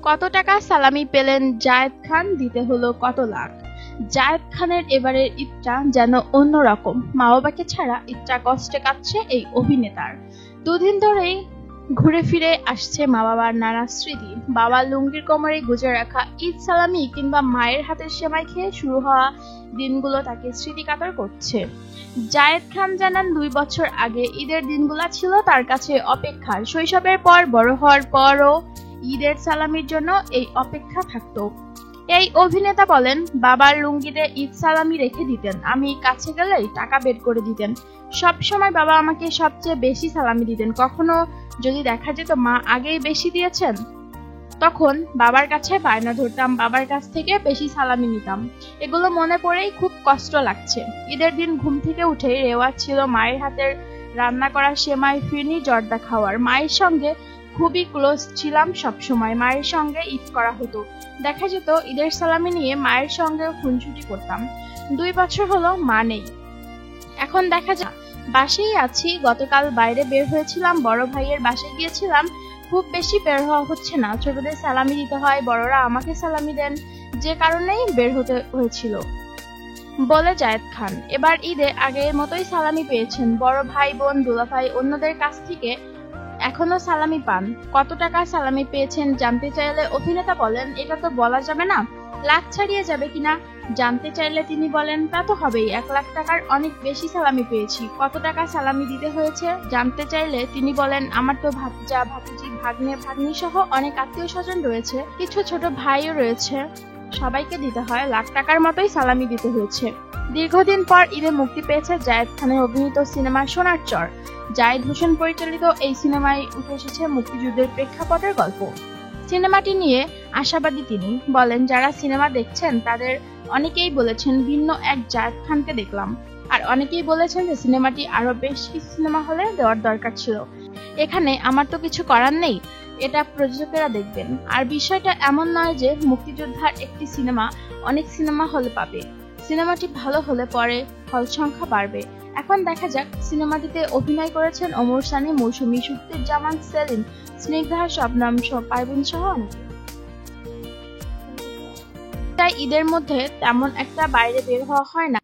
কত টাকা সালামি পেলেন জায়েদ খান, দিতে হলো কত লাখ। জায়েদ খানের এবারের ঈদটা যেন অন্যরকম। মা বাবাকে ছাড়া ঈদটা কষ্টে কাটছে এই অভিনেতার। দুদিন ধরেই ঘুরে ফিরে আসছে মা বাবার নানা স্মৃতি। বাবার লুঙ্গির কোমরে গুজে রাখা ঈদ সালামি কিংবা মায়ের হাতের সেমাই খেয়ে শুরু হওয়া দিনগুলো তাকে স্মৃতিকাতর করছে। জায়েদ খান জানান ২ বছর আগে ঈদের দিনগুলো ছিল তার কাছে অপেক্ষার। শৈশবের পর বড় হওয়ার পরও ঈদের সালামির জন্য এই অপেক্ষা থাকতো। এই অভিনেতা বলেন, বাবার লুঙ্গিতে ঈদ সালামি রেখে দিতেন, আমি কাছে গেলেই টাকা বের করে দিতেন। সব সময় বাবা আমাকে সবচেয়ে বেশি সালামি দিতেন। কখনো যদি দেখা যেত মা আগেই বেশি দিয়েছেন, তখন বাবার কাছে বায়না ধরতাম, বাবার কাছ থেকে বেশি সালামি নিতাম। এগুলো মনে পড়েই খুব কষ্ট লাগছে। ঈদের দিন ঘুম থেকে উঠে রেওয়াজ ছিল মায়ের হাতের রান্না করা সেমাই, ফিরনি, জর্দা খাওয়ার। মায়ের সঙ্গে খুবই ক্লোজ ছিলাম সবসময়। মায়ের সঙ্গে ঈদ করা হতো। দেখা যেত ঈদের সালামি নিয়ে মায়ের সঙ্গে খুনসুটি করতাম। ২ বছর হলো মা নেই, এখন দেখা যায় বাসায় আছি। গতকাল বাইরে বের হয়েছিলাম, বড় ভাইয়ের বাসায় গিয়েছিলাম। খুব বেশি বের হওয়া হচ্ছে না। ছোটদের সালামি দিতে হয়, বড়রা আমাকে সালামি দেন, যে কারণেই বের হতে হয়েছিল বলে জায়েদ খান। এবার ঈদে আগের মতোই সালামি পেয়েছেন। বড় ভাই, বোন, দুলাভাই, অন্যদের কাছ থেকে এখনো সালামি পান। কত টাকা সালামি পেয়েছেন জানতে চাইলে অভিনেতা বলেন, এটা তো বলা যাবে না, লাখ ছাড়িয়ে যাবে কিনা। জানতে চাইলে তিনি বলেন, তা তো হবেই, ১ লাখ টাকার অনেক বেশি সালামি পেয়েছি। কত টাকা সালামি দিতে হয়েছে জানতে চাইলে তিনি বলেন, আমার তো ভাতিজা, ভাতিজি, ভাগ্নে, ভাগ্নি সহ অনেক আত্মীয় স্বজন রয়েছে, কিছু ছোট ভাইও রয়েছে, সবাইকে দিতে হয়, লাখ টাকার মতোই সালামি দিতে হয়েছে। দীর্ঘদিন পর ঈদে মুক্তি পেয়েছে জায়েদ খানের অভিনীত সিনেমা সোনার চর। জায়েদ হোসেন পরিচালিত এই সিনেমায় উঠে এসেছে মুক্তিযুদ্ধের প্রেক্ষাপটের গল্প। সিনেমাটি নিয়ে আশাবাদী তিনি বলেন, যারা সিনেমা দেখছেন তাদের অনেকেই বলেছেন ভিন্ন এক জায়েদ খানকে দেখলাম। আর অনেকেই বলেছেন যে সিনেমাটি আরো বেশ কিছু সিনেমা হলে দেওয়ার দরকার ছিল। এখানে আমার তো কিছু করার নেই, এটা প্রযোজকেরা দেখবেন। আর বিষয়টা এমন নয় যে মুক্তিযোদ্ধার একটি সিনেমা অনেক সিনেমা হলে পাবে। সিনেমাটি ভালো হলে পরে হল সংখ্যা বাড়বে। এখন দেখা যাক। সিনেমাটিতে অভিনয় করেছেন ওমর সানি, মৌসুমী, সুক্তির-জামান, সেলিম, স্নিগ্ধা, শবনম, পারভীন সহ অনেকে। তাই ঈদের মধ্যে তেমন একটা বাইরে বের হওয়া হয় না।